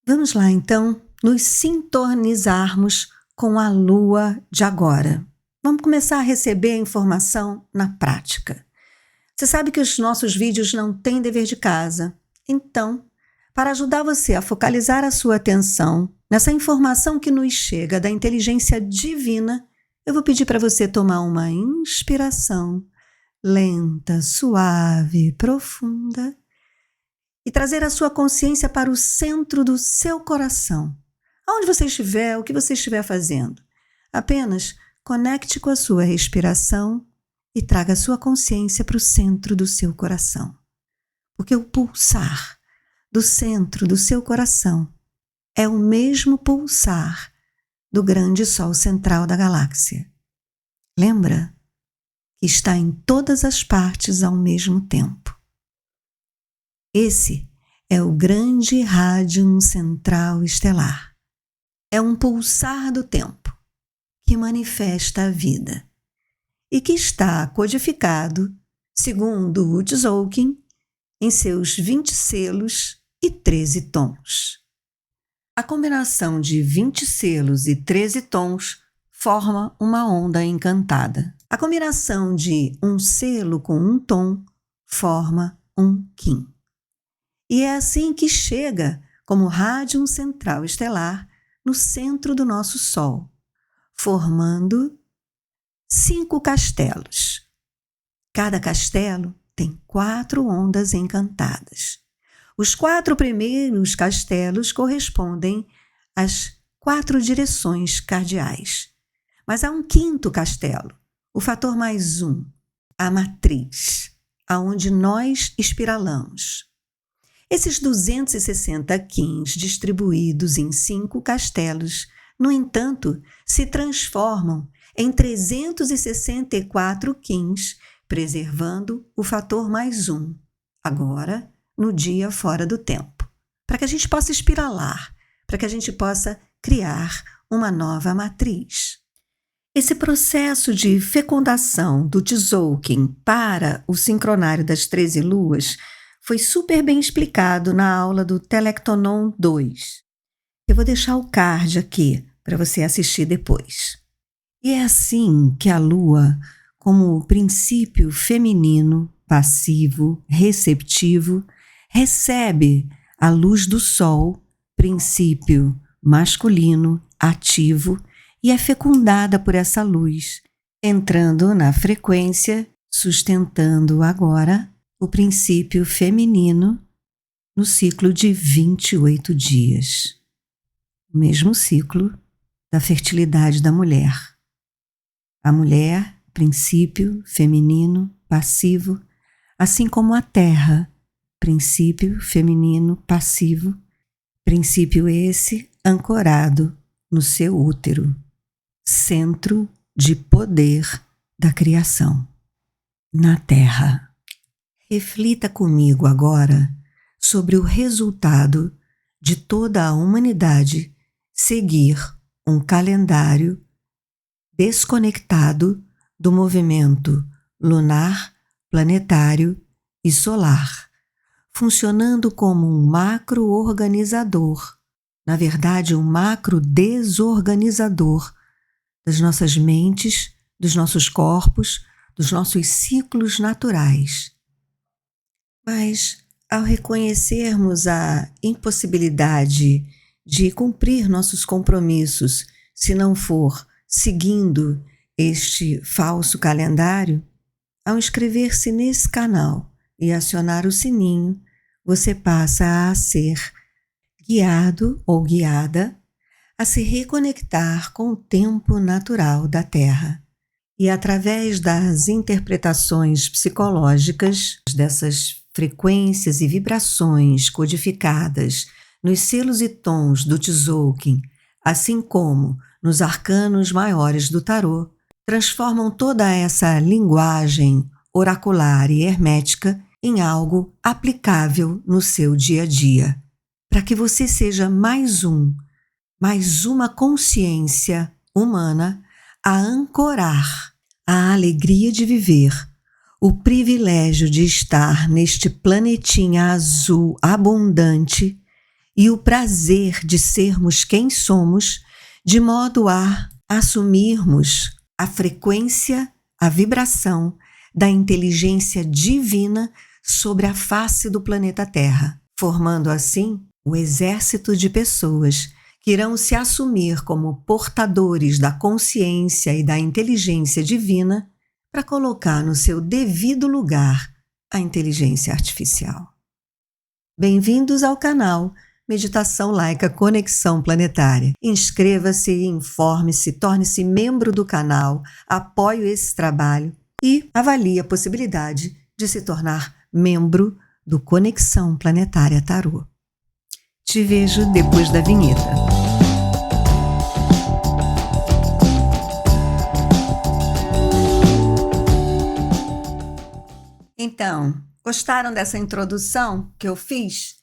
Vamos lá, então, nos sintonizarmos com a lua de agora. Vamos começar a receber a informação na prática. Você sabe que os nossos vídeos não têm dever de casa. Então, para ajudar você a focalizar a sua atenção nessa informação que nos chega da inteligência divina, eu vou pedir para você tomar uma inspiração lenta, suave, profunda e trazer a sua consciência para o centro do seu coração. Aonde você estiver, o que você estiver fazendo, apenas conecte com a sua respiração e traga a sua consciência para o centro do seu coração. Porque o pulsar do centro do seu coração é o mesmo pulsar do grande Sol central da galáxia. Lembra que está em todas as partes ao mesmo tempo. Esse é o grande rádium central estelar. É um pulsar do tempo que manifesta a vida e que está codificado, segundo o Tzolk'in, em seus 20 selos e 13 tons. A combinação de 20 selos e 13 tons forma uma onda encantada. A combinação de um selo com um tom forma um Qin. E é assim que chega como rádium central estelar no centro do nosso Sol, formando 5 castelos. Cada castelo tem 4 ondas encantadas. Os 4 primeiros castelos correspondem às 4 direções cardeais. Mas há um 5º castelo, o fator mais 1, a matriz, aonde nós espiralamos. Esses 260 Qins distribuídos em 5 castelos, no entanto, se transformam em 364 Qins, preservando o fator mais 1, agora no dia fora do tempo, para que a gente possa espiralar, para que a gente possa criar uma nova matriz. Esse processo de fecundação do Tzolk'in para o sincronário das 13 luas foi super bem explicado na aula do Telectonon 2. Eu vou deixar o card aqui para você assistir depois. E é assim que a lua, como princípio feminino, passivo, receptivo, recebe a luz do sol, princípio masculino, ativo, e é fecundada por essa luz, entrando na frequência, sustentando agora o princípio feminino no ciclo de 28 dias. O mesmo ciclo da fertilidade da mulher. A mulher, princípio feminino, passivo, assim como a terra, princípio feminino, passivo, princípio esse ancorado no seu útero, centro de poder da criação, na terra. Reflita comigo agora sobre o resultado de toda a humanidade seguir um calendário desconectado do movimento lunar, planetário e solar, funcionando como um macro-organizador, na verdade um macro-desorganizador das nossas mentes, dos nossos corpos, dos nossos ciclos naturais. Mas, ao reconhecermos a impossibilidade de cumprir nossos compromissos se não for seguindo este falso calendário, ao inscrever-se nesse canal e acionar o sininho, você passa a ser guiado ou guiada a se reconectar com o tempo natural da Terra. E através das interpretações psicológicas dessas frequências e vibrações codificadas nos selos e tons do Tzolk'in, assim como nos arcanos maiores do tarô, transformam toda essa linguagem oracular e hermética em algo aplicável no seu dia a dia, para que você seja mais uma consciência humana a ancorar a alegria de viver, o privilégio de estar neste planetinha azul abundante e o prazer de sermos quem somos, de modo a assumirmos a frequência, a vibração da inteligência divina sobre a face do planeta Terra, formando assim o exército de pessoas que irão se assumir como portadores da consciência e da inteligência divina para colocar no seu devido lugar a inteligência artificial. Bem-vindos ao canal Meditação Laica Conexão Planetária. Inscreva-se, informe-se, torne-se membro do canal, apoie esse trabalho e avalie a possibilidade de se tornar membro do Conexão Planetária Tarô. Te vejo depois da vinheta. Então, gostaram dessa introdução que eu fiz?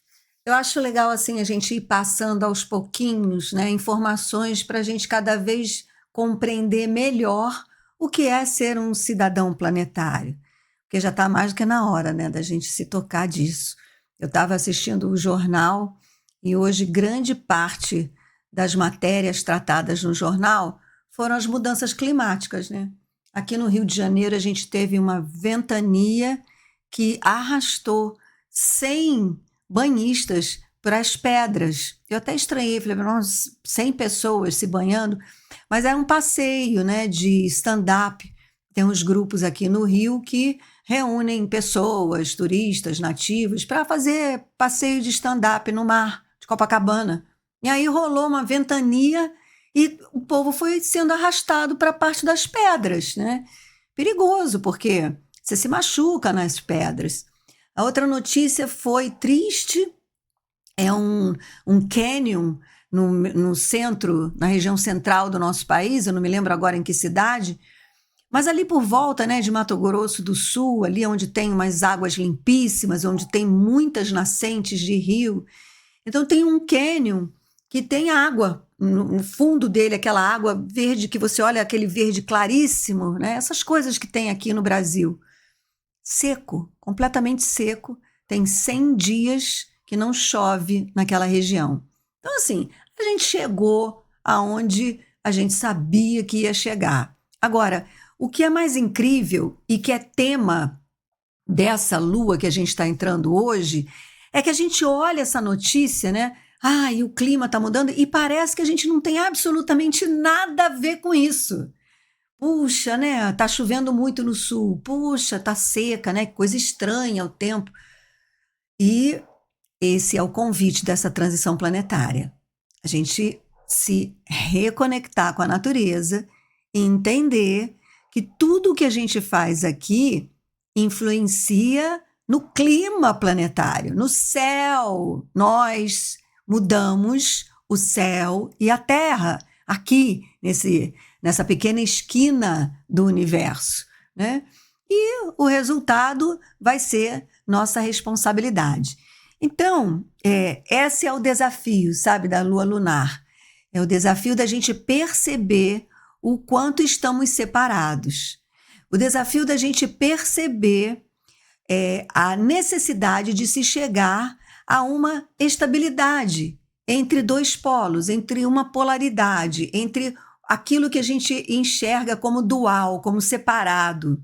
Eu acho legal assim a gente ir passando aos pouquinhos, né, informações para a gente cada vez compreender melhor o que é ser um cidadão planetário. Porque já está mais do que na hora, né, da gente se tocar disso. Eu estava assistindo o jornal e hoje grande parte das matérias tratadas no jornal foram as mudanças climáticas, né? Aqui no Rio de Janeiro a gente teve uma ventania que arrastou 100 banhistas para as pedras. Eu até estranhei, falei, nossa, 100 pessoas se banhando, mas era um passeio, né, de stand-up. Tem uns grupos aqui no Rio que reúnem pessoas, turistas, nativos, para fazer passeio de stand-up no mar de Copacabana. E aí rolou uma ventania e o povo foi sendo arrastado para a parte das pedras, né? Perigoso, porque você se machuca nas pedras. A outra notícia foi triste, é um canyon no centro, na região central do nosso país, eu não me lembro agora em que cidade, mas ali por volta, né, de Mato Grosso do Sul, ali onde tem umas águas limpíssimas, onde tem muitas nascentes de rio, então tem um canyon que tem água no fundo dele, aquela água verde que você olha, aquele verde claríssimo, né, essas coisas que tem aqui no Brasil. Seco, completamente seco, tem 100 dias que não chove naquela região. Então, assim, a gente chegou aonde a gente sabia que ia chegar. Agora, o que é mais incrível e que é tema dessa lua que a gente está entrando hoje, é que a gente olha essa notícia, né? Ah, e o clima está mudando, e parece que a gente não tem absolutamente nada a ver com isso. Puxa, né? Tá chovendo muito no sul. Puxa, tá seca, né? Que coisa estranha o tempo. E esse é o convite dessa transição planetária. A gente se reconectar com a natureza e entender que tudo o que a gente faz aqui influencia no clima planetário, no céu. Nós mudamos o céu e a Terra aqui nessa pequena esquina do universo, né? E o resultado vai ser nossa responsabilidade. Então, esse é o desafio, sabe, da lua lunar. É o desafio da gente perceber o quanto estamos separados. O desafio da gente perceber a necessidade de se chegar a uma estabilidade entre dois polos, entre uma polaridade, entre aquilo que a gente enxerga como dual, como separado.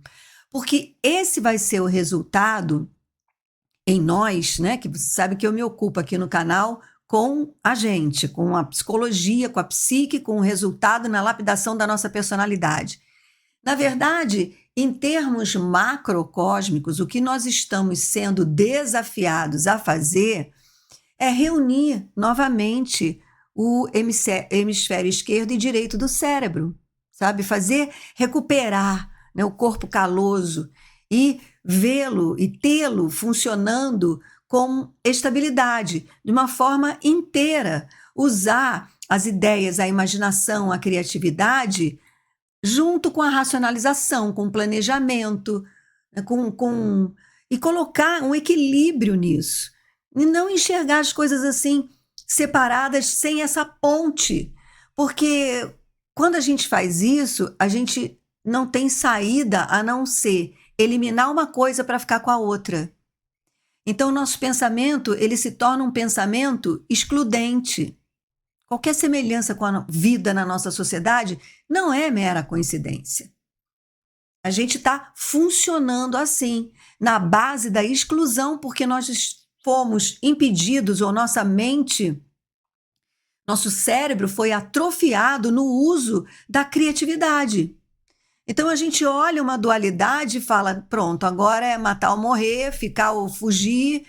Porque esse vai ser o resultado em nós, né? Que você sabe que eu me ocupo aqui no canal com a gente, com a psicologia, com a psique, com o resultado na lapidação da nossa personalidade. Na verdade, em termos macrocósmicos, o que nós estamos sendo desafiados a fazer é reunir novamente o hemisfério esquerdo e direito do cérebro, sabe? Recuperar, né, o corpo caloso e vê-lo e tê-lo funcionando com estabilidade, de uma forma inteira. Usar as ideias, a imaginação, a criatividade, junto com a racionalização, com o planejamento, né, e colocar um equilíbrio nisso. E não enxergar as coisas assim separadas sem essa ponte, porque quando a gente faz isso, a gente não tem saída a não ser eliminar uma coisa para ficar com a outra. Então, o nosso pensamento, ele se torna um pensamento excludente. Qualquer semelhança com a vida na nossa sociedade não é mera coincidência. A gente está funcionando assim, na base da exclusão, porque nós fomos impedidos, ou nossa mente, nosso cérebro foi atrofiado no uso da criatividade. Então a gente olha uma dualidade e fala, pronto, agora é matar ou morrer, ficar ou fugir,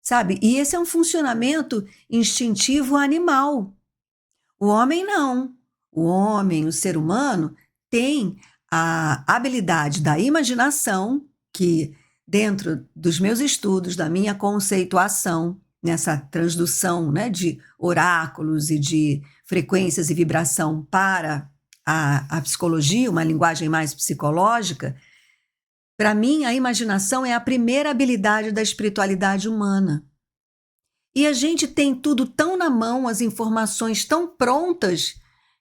sabe? E esse é um funcionamento instintivo animal. O homem não. O homem, o ser humano, tem a habilidade da imaginação, que dentro dos meus estudos, da minha conceituação, nessa transdução, né, de oráculos e de frequências e vibração para a psicologia, uma linguagem mais psicológica, para mim a imaginação é a primeira habilidade da espiritualidade humana. E a gente tem tudo tão na mão, as informações tão prontas,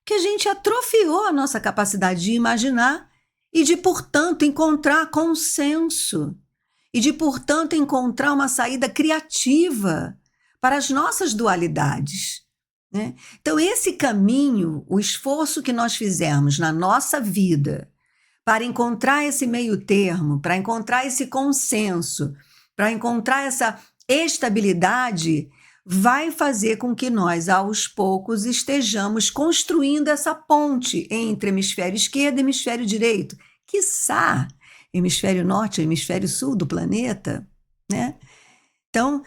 que a gente atrofiou a nossa capacidade de imaginar e de, portanto, encontrar consenso. E de, portanto, encontrar uma saída criativa para as nossas dualidades, né? Então, esse caminho, o esforço que nós fizemos na nossa vida para encontrar esse meio termo, para encontrar esse consenso, para encontrar essa estabilidade, vai fazer com que nós, aos poucos, estejamos construindo essa ponte entre hemisfério esquerdo e hemisfério direito, quiçá hemisfério norte e hemisfério sul do planeta, né? Então,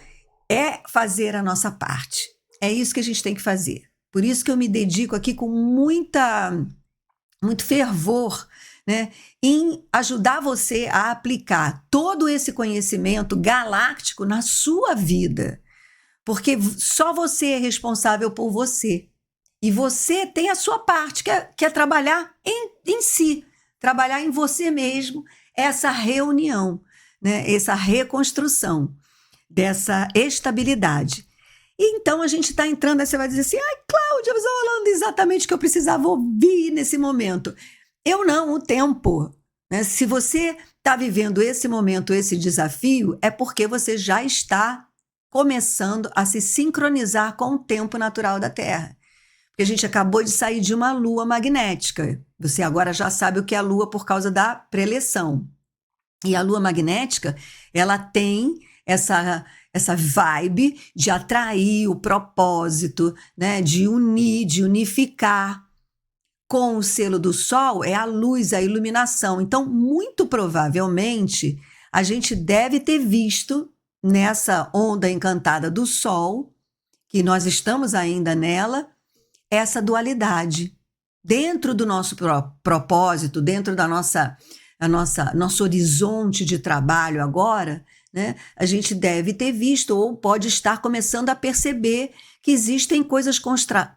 é fazer a nossa parte. É isso que a gente tem que fazer. Por isso que eu me dedico aqui com muito fervor, né, em ajudar você a aplicar todo esse conhecimento galáctico na sua vida. Porque só você é responsável por você. E você tem a sua parte, que é trabalhar em si, trabalhar em você mesmo, essa reunião, né, essa reconstrução dessa estabilidade. E então a gente está entrando, aí você vai dizer assim, ai, Cláudia, você está falando exatamente o que eu precisava ouvir nesse momento. Eu não, o tempo. Né? Se você está vivendo esse momento, esse desafio, é porque você já está começando a se sincronizar com o tempo natural da Terra. Porque a gente acabou de sair de uma lua magnética. Você agora já sabe o que é a lua por causa da preleção. E a lua magnética, ela tem essa vibe de atrair o propósito, né, de unir, de unificar. Com o selo do Sol é a luz, a iluminação. Então, muito provavelmente, a gente deve ter visto nessa onda encantada do Sol, que nós estamos ainda nela, essa dualidade. Dentro do nosso propósito, dentro da nosso horizonte de trabalho agora, né, a gente deve ter visto ou pode estar começando a perceber que existem coisas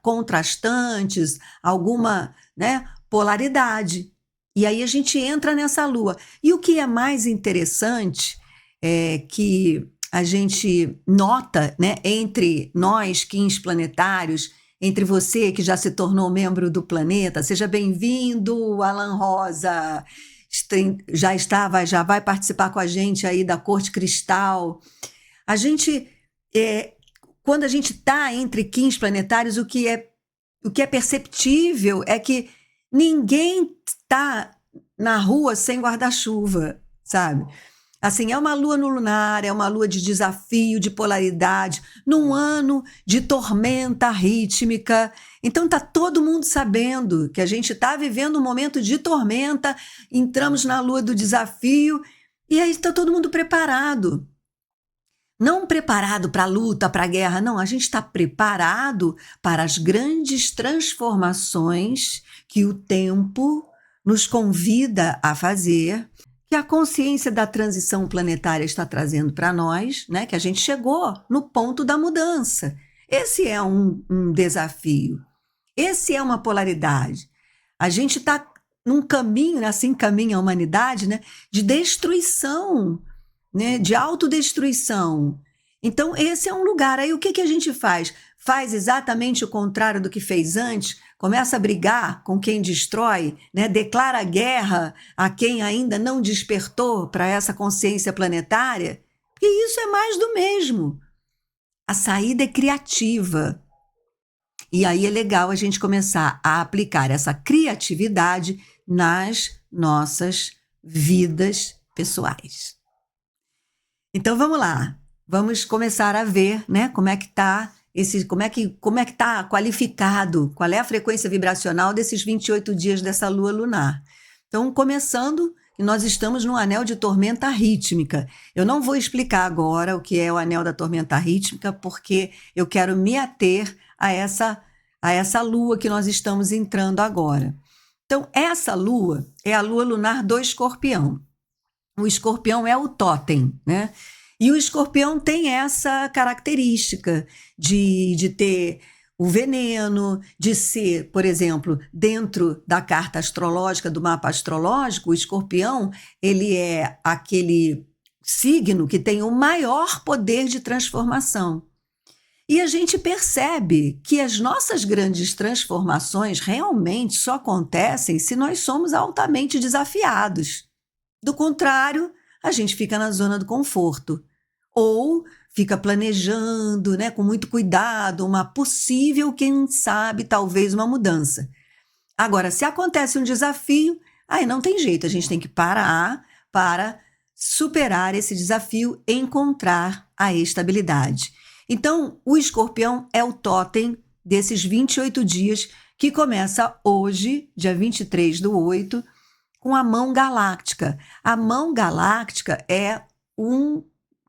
contrastantes, alguma, né, polaridade. E aí a gente entra nessa lua. E o que é mais interessante é que a gente nota, né, entre nós, Quins planetários, entre você que já se tornou membro do planeta, seja bem-vindo, Alan Rosa, já vai participar com a gente aí da Corte Cristal. A gente, quando a gente está entre Quins planetários, o que é perceptível é que ninguém está na rua sem guarda-chuva, sabe? Assim, é uma lua no lunar, é uma lua de desafio, de polaridade, num ano de tormenta rítmica. Então está todo mundo sabendo que a gente está vivendo um momento de tormenta, entramos na lua do desafio e aí está todo mundo preparado. Não preparado para a luta, para a guerra, não. A gente está preparado para as grandes transformações que o tempo nos convida a fazer, que a consciência da transição planetária está trazendo para nós, né? Que a gente chegou no ponto da mudança. Esse é um desafio. Esse é uma polaridade. A gente está num caminho, assim caminha a humanidade, né? De destruição, né, de autodestruição. Então, esse é um lugar. Aí, o que a gente faz? Faz exatamente o contrário do que fez antes, começa a brigar com quem destrói, né, declara guerra a quem ainda não despertou para essa consciência planetária. Por E isso é mais do mesmo. A saída é criativa. E aí é legal a gente começar a aplicar essa criatividade nas nossas vidas pessoais. Então vamos lá, vamos começar a ver, né, como é que tá qualificado, qual é a frequência vibracional desses 28 dias dessa lua lunar. Então, começando, nós estamos no anel de tormenta rítmica. Eu não vou explicar agora o que é o anel da tormenta rítmica, porque eu quero me ater a essa lua que nós estamos entrando agora. Então, essa lua é a lua lunar do Escorpião. O Escorpião é o tótem, né? E o Escorpião tem essa característica de ter o veneno, de ser, por exemplo, dentro da carta astrológica, do mapa astrológico, o Escorpião, ele é aquele signo que tem o maior poder de transformação. E a gente percebe que as nossas grandes transformações realmente só acontecem se nós somos altamente desafiados. Do contrário, a gente fica na zona do conforto. Ou fica planejando, né, com muito cuidado, uma possível, quem sabe, talvez uma mudança. Agora, se acontece um desafio, aí não tem jeito, a gente tem que parar para superar esse desafio e encontrar a estabilidade. Então, o Escorpião é o tótem desses 28 dias, que começa hoje, dia 23/8, com a mão galáctica. A mão galáctica é um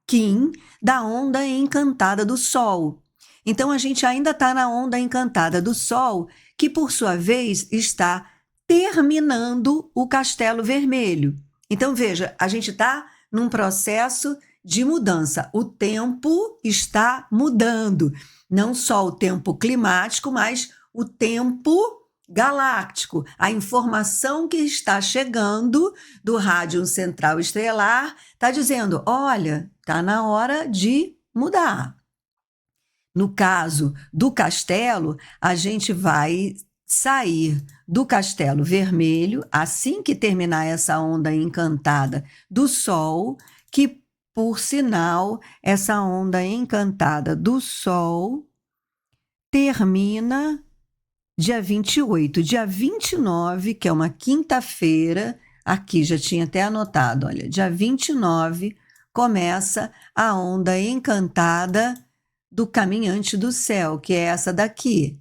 Kim da onda encantada do Sol. Então, a gente ainda está na onda encantada do Sol, que, por sua vez, está terminando o Castelo Vermelho. Então, veja, a gente está num processo de mudança. O tempo está mudando. Não só o tempo climático, mas o tempo galáctico. A informação que está chegando do rádio central estelar está dizendo, olha, está na hora de mudar. No caso do castelo, a gente vai sair do Castelo Vermelho assim que terminar essa onda encantada do Sol, que, por sinal, essa onda encantada do Sol termina dia 28. Dia 29, que é uma quinta-feira, aqui já tinha até anotado, olha, dia 29 começa a onda encantada do Caminhante do Céu, que é essa daqui.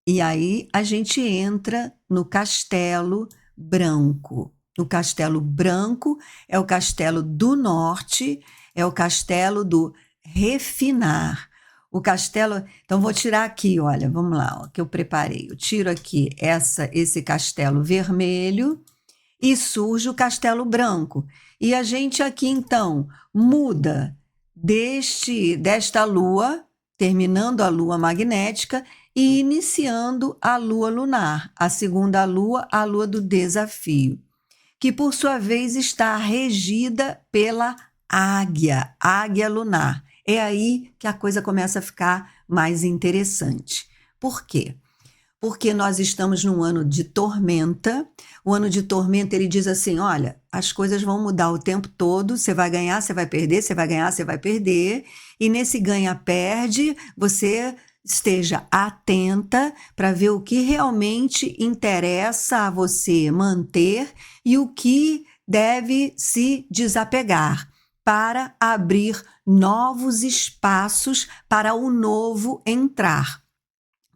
E aí a gente entra no Castelo Branco. O Castelo Branco é o castelo do norte, é o castelo do refinar. O castelo... Então, vou tirar aqui, olha, vamos lá, ó, que eu preparei. Eu tiro aqui esse castelo vermelho e surge o Castelo Branco. E a gente aqui, então, muda desta lua, terminando a lua magnética e iniciando a lua lunar, a segunda lua, a lua do desafio, que, por sua vez, está regida pela águia lunar. É aí que a coisa começa a ficar mais interessante. Por quê? Porque nós estamos num ano de tormenta. O ano de tormenta, ele diz assim, olha, as coisas vão mudar o tempo todo, você vai ganhar, você vai perder, você vai ganhar, você vai perder, e nesse ganha-perde, você esteja atenta para ver o que realmente interessa a você manter e o que deve se desapegar, para abrir novos espaços para o novo entrar.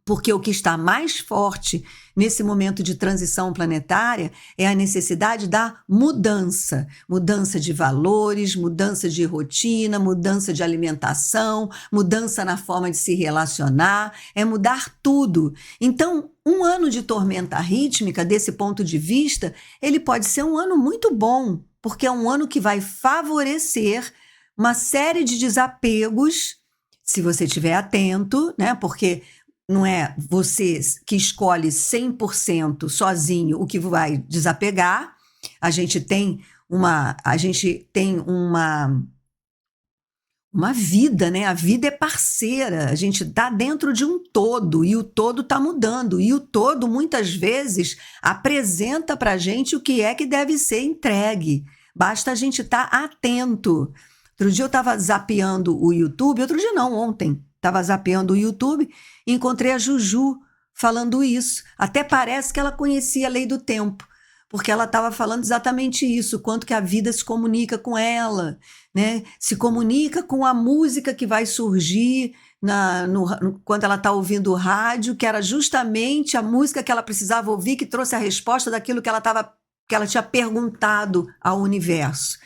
Porque o que está mais forte nesse momento de transição planetária é a necessidade da mudança. Mudança de valores, mudança de rotina, mudança de alimentação, mudança na forma de se relacionar, é mudar tudo. Então, um ano de tormenta rítmica, desse ponto de vista, ele pode ser um ano muito bom, porque é um ano que vai favorecer uma série de desapegos, se você estiver atento, né? Porque não é você que escolhe 100% sozinho o que vai desapegar. A gente tem uma vida, né? A vida é parceira, a gente está dentro de um todo e o todo está mudando, e o todo muitas vezes apresenta para a gente o que é que deve ser entregue, basta a gente estar atento. Outro dia eu estava zapeando o YouTube, outro dia não, ontem, estava zapeando o YouTube e encontrei a Juju falando isso. Até parece que ela conhecia a lei do tempo, porque ela estava falando exatamente isso, quanto que a vida se comunica com ela, né? Se comunica com a música que vai surgir quando ela está ouvindo o rádio, que era justamente a música que ela precisava ouvir, que trouxe a resposta daquilo que ela tinha perguntado ao universo.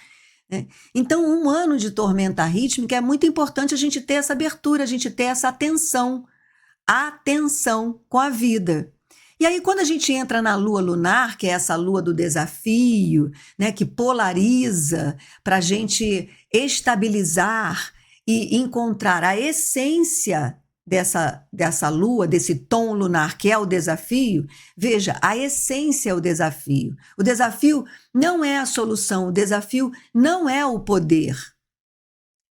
Né? Então, um ano de tormenta rítmica é muito importante a gente ter essa abertura, a gente ter essa atenção com a vida. E aí, quando a gente entra na lua lunar, que é essa lua do desafio, né, que polariza para a gente estabilizar e encontrar a essência dessa lua, desse tom lunar que é o desafio, veja, a essência é o desafio. O desafio não é a solução, o desafio não é o poder.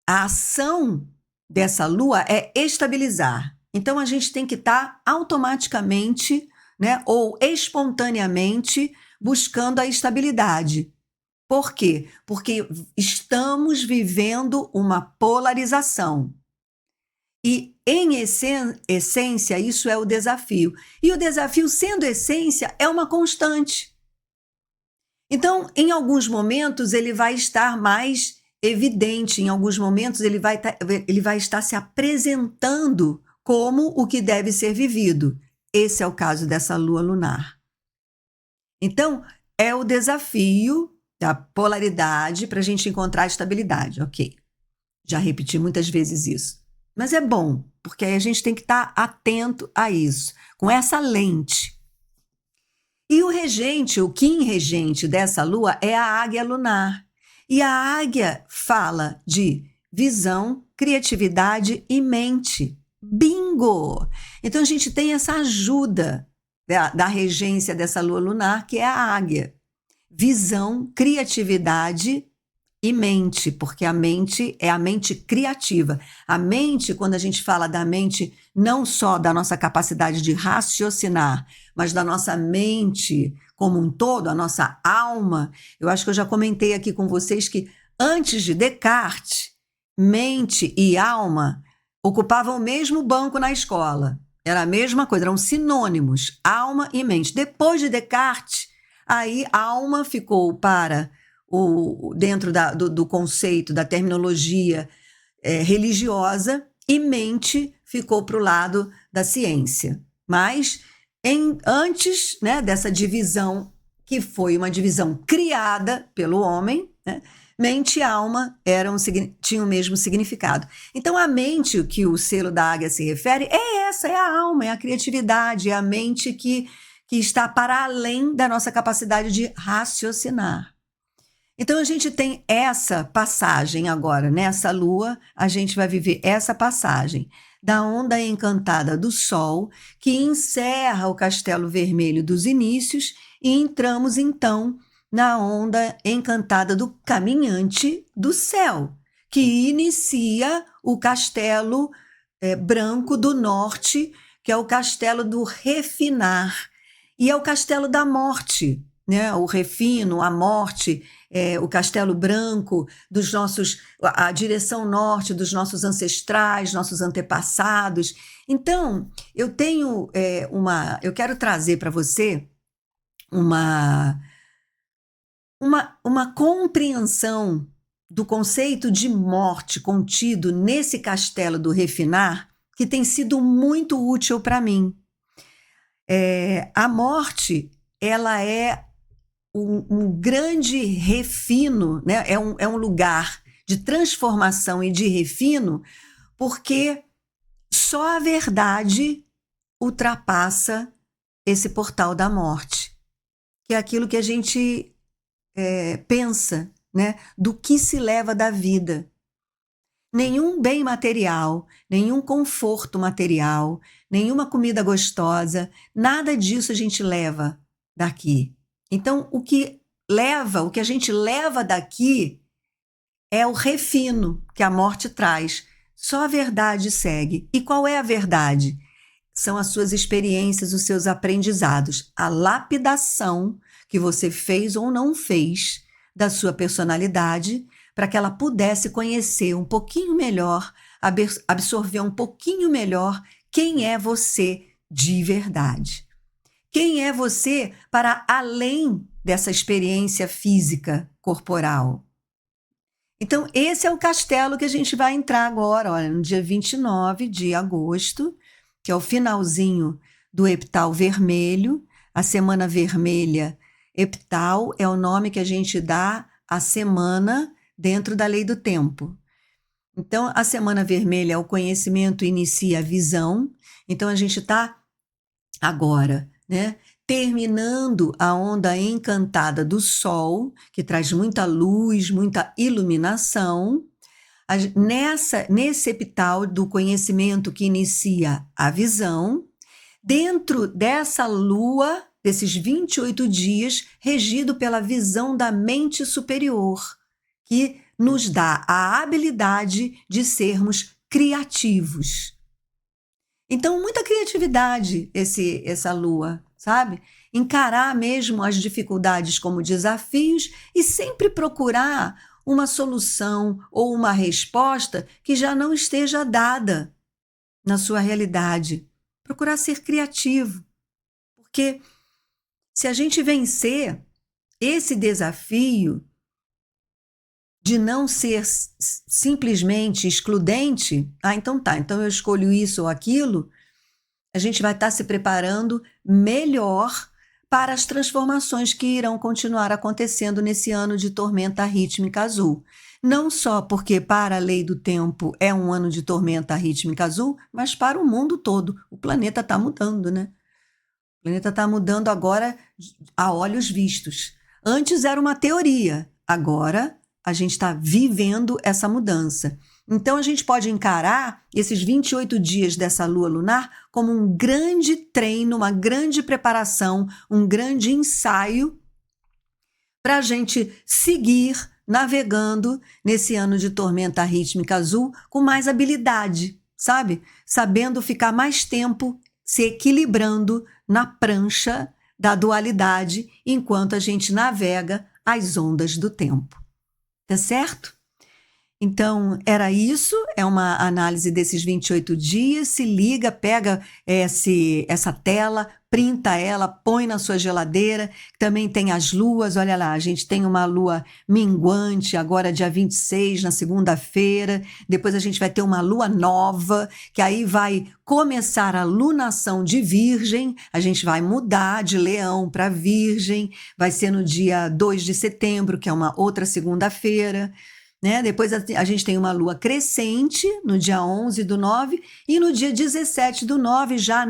A ação dessa lua é estabilizar. Então, a gente tem que estar automaticamente, né, ou espontaneamente buscando a estabilidade. Por quê? Porque estamos vivendo uma polarização. E, em essência, isso é o desafio. E o desafio, sendo essência, é uma constante. Então, em alguns momentos, ele vai estar mais evidente, em alguns momentos, ele vai estar se apresentando como o que deve ser vivido. Esse é o caso dessa lua lunar. Então, é o desafio da polaridade para a gente encontrar a estabilidade. Ok, já repeti muitas vezes isso. Mas é bom, porque aí a gente tem que estar atento a isso, com essa lente. E o regente, o Kim regente dessa lua é a águia lunar. E a águia fala de visão, criatividade e mente. Bingo! Então a gente tem essa ajuda da regência dessa lua lunar, que é a águia. Visão, criatividade e mente, porque a mente é a mente criativa. A mente, quando a gente fala da mente, não só da nossa capacidade de raciocinar, mas da nossa mente como um todo, a nossa alma. Eu acho que eu já comentei aqui com vocês que antes de Descartes, mente e alma ocupavam o mesmo banco na escola. Era a mesma coisa, eram sinônimos, alma e mente. Depois de Descartes, aí alma ficou para dentro do conceito, da terminologia religiosa, e mente ficou para o lado da ciência. Mas antes, né, dessa divisão, que foi uma divisão criada pelo homem, né, mente e alma tinham o mesmo significado. Então, a mente, que o selo da águia se refere, é a alma, é a criatividade, é a mente que está para além da nossa capacidade de raciocinar. Então, a gente tem essa passagem agora, nessa lua, a gente vai viver essa passagem da onda encantada do Sol, que encerra o castelo vermelho dos inícios, e entramos, então, na onda encantada do caminhante do céu, que inicia o castelo branco do norte, que é o castelo do refinar, e é o castelo da morte, né? O refino, a morte, o castelo branco a direção norte dos nossos ancestrais, nossos antepassados. Então, eu quero trazer para você uma compreensão do conceito de morte contido nesse castelo do refinar, que tem sido muito útil para mim. A morte, ela é um grande refino, né? É um lugar de transformação e de refino, porque só a verdade ultrapassa esse portal da morte, que é aquilo que a gente pensa, né? Do que se leva da vida. Nenhum bem material, nenhum conforto material, nenhuma comida gostosa, nada disso a gente leva daqui. Então, o que a gente leva daqui é o refino que a morte traz. Só a verdade segue. E qual é a verdade? São as suas experiências, os seus aprendizados, a lapidação que você fez ou não fez da sua personalidade, para que ela pudesse conhecer um pouquinho melhor, absorver um pouquinho melhor quem é você de verdade. Quem é você para além dessa experiência física corporal. Então, esse é o castelo que a gente vai entrar agora, olha, no dia 29 de agosto, que é o finalzinho do epital vermelho, a semana vermelha. Epital é o nome que a gente dá à semana dentro da lei do tempo. Então, a semana vermelha é o conhecimento, inicia a visão. Então, a gente está agora, né, terminando a onda encantada do Sol, que traz muita luz, muita iluminação. Nesse epital do conhecimento que inicia a visão, dentro dessa lua, desses 28 dias, regido pela visão da mente superior, que nos dá a habilidade de sermos criativos. Então, muita criatividade essa lua, sabe? Encarar mesmo as dificuldades como desafios e sempre procurar uma solução ou uma resposta que já não esteja dada na sua realidade. Procurar ser criativo. Porque se a gente vencer esse desafio de não ser simplesmente excludente, então tá, então eu escolho isso ou aquilo, a gente vai estar se preparando melhor para as transformações que irão continuar acontecendo nesse ano de tormenta rítmica azul. Não só porque para a lei do tempo é um ano de tormenta rítmica azul, mas para o mundo todo. O planeta está mudando, né? O planeta está mudando agora a olhos vistos. Antes era uma teoria, agora a gente está vivendo essa mudança. Então, a gente pode encarar esses 28 dias dessa lua lunar como um grande treino, uma grande preparação, um grande ensaio para a gente seguir navegando nesse ano de tormenta rítmica azul com mais habilidade, sabe? Sabendo ficar mais tempo se equilibrando na prancha da dualidade enquanto a gente navega as ondas do tempo. Tá certo? Então, era isso, é uma análise desses 28 dias, se liga, pega essa tela, printa ela, põe na sua geladeira, também tem as luas, olha lá, a gente tem uma lua minguante, agora dia 26, na segunda-feira, depois a gente vai ter uma lua nova, que aí vai começar a lunação de Virgem, a gente vai mudar de Leão para Virgem, vai ser no dia 2 de setembro, que é uma outra segunda-feira, né? Depois a gente tem uma lua crescente no dia 11 do 9 e no dia 17 do 9, já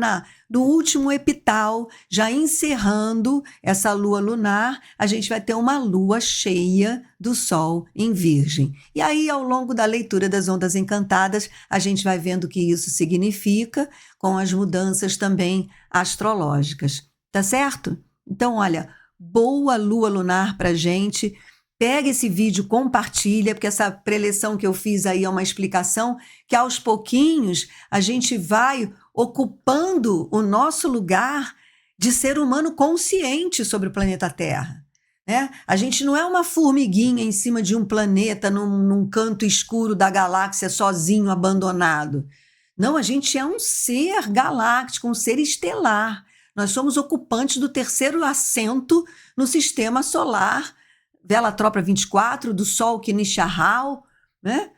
no último epital, já encerrando essa lua lunar, a gente vai ter uma lua cheia do Sol em Virgem. E aí, ao longo da leitura das ondas encantadas, a gente vai vendo o que isso significa com as mudanças também astrológicas. Tá certo? Então, olha, boa lua lunar pra gente. Pega esse vídeo, compartilha, porque essa preleção que eu fiz aí é uma explicação que aos pouquinhos a gente vai ocupando o nosso lugar de ser humano consciente sobre o planeta Terra, né? A gente não é uma formiguinha em cima de um planeta num canto escuro da galáxia sozinho, abandonado. Não, a gente é um ser galáctico, um ser estelar. Nós somos ocupantes do terceiro assento no sistema solar, Vela Tropa 24, do Sol Kinishahal, né?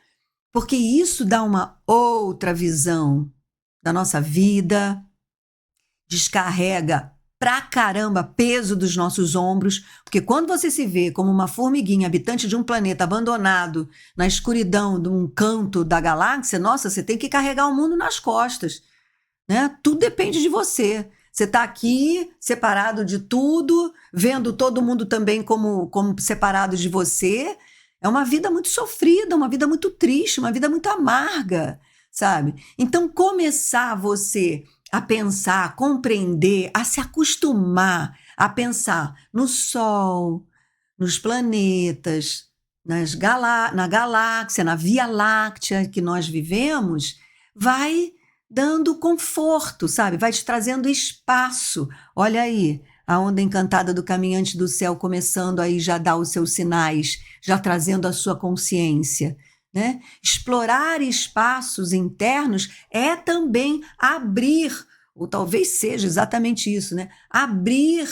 Porque isso dá uma outra visão da nossa vida, descarrega pra caramba peso dos nossos ombros, porque quando você se vê como uma formiguinha habitante de um planeta abandonado na escuridão de um canto da galáxia, nossa, você tem que carregar o mundo nas costas, né? Tudo depende de você. Você está aqui, separado de tudo, vendo todo mundo também como separado de você. É uma vida muito sofrida, uma vida muito triste, uma vida muito amarga, sabe? Então, começar você a pensar, a compreender, a se acostumar a pensar no Sol, nos planetas, na galáxia, na Via Láctea que nós vivemos, vai dando conforto, sabe? Vai te trazendo espaço. Olha aí, A onda encantada do caminhante do céu começando aí já dar os seus sinais, já trazendo a sua consciência, né? Explorar espaços internos é também abrir, ou talvez seja exatamente isso, né? Abrir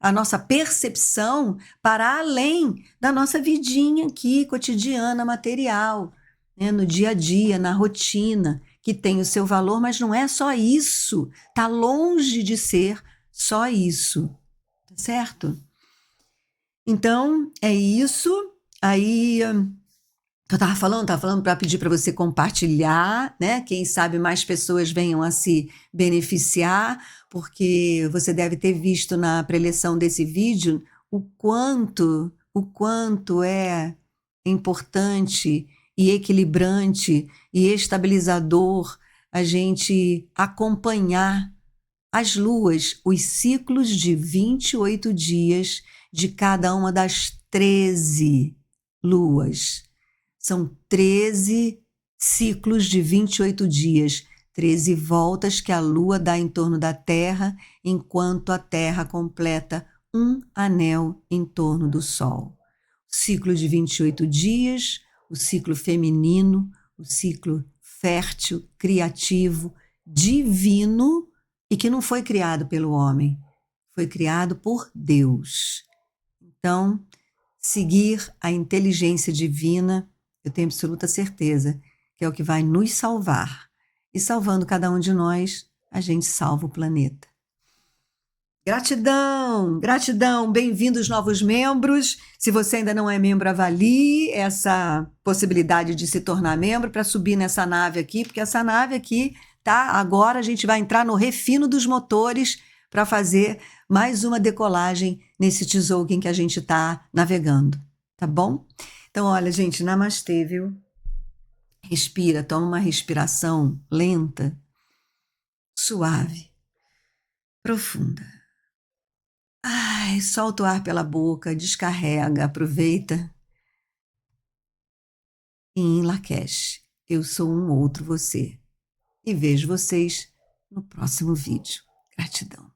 a nossa percepção para além da nossa vidinha aqui, cotidiana, material, né? No dia a dia, na rotina, que tem o seu valor, mas não é só isso, está longe de ser só isso, tá certo? Então, é isso. Aí, que eu estava falando para pedir para você compartilhar, né? Quem sabe mais pessoas venham a se beneficiar, porque você deve ter visto na preleção desse vídeo o quanto é importante e equilibrante e estabilizador a gente acompanhar as luas, os ciclos de 28 dias de cada uma das 13 luas. São 13 ciclos de 28 dias, 13 voltas que a Lua dá em torno da Terra, enquanto a Terra completa um anel em torno do Sol. O ciclo de 28 dias, o ciclo feminino, o ciclo fértil, criativo, divino, e que não foi criado pelo homem, foi criado por Deus. Então, seguir a inteligência divina, eu tenho absoluta certeza que é o que vai nos salvar. E salvando cada um de nós, a gente salva o planeta. Gratidão, gratidão, bem-vindos novos membros. Se você ainda não é membro, avalie essa possibilidade de se tornar membro para subir nessa nave aqui, porque essa nave aqui, tá? Agora a gente vai entrar no refino dos motores para fazer mais uma decolagem nesse tzolk'in que a gente está navegando, tá bom? Então, olha, gente, namastê, viu? Respira, toma uma respiração lenta, suave, profunda. Ai, solta o ar pela boca, descarrega, aproveita. E em Lakesh, eu sou um outro você. E vejo vocês no próximo vídeo. Gratidão.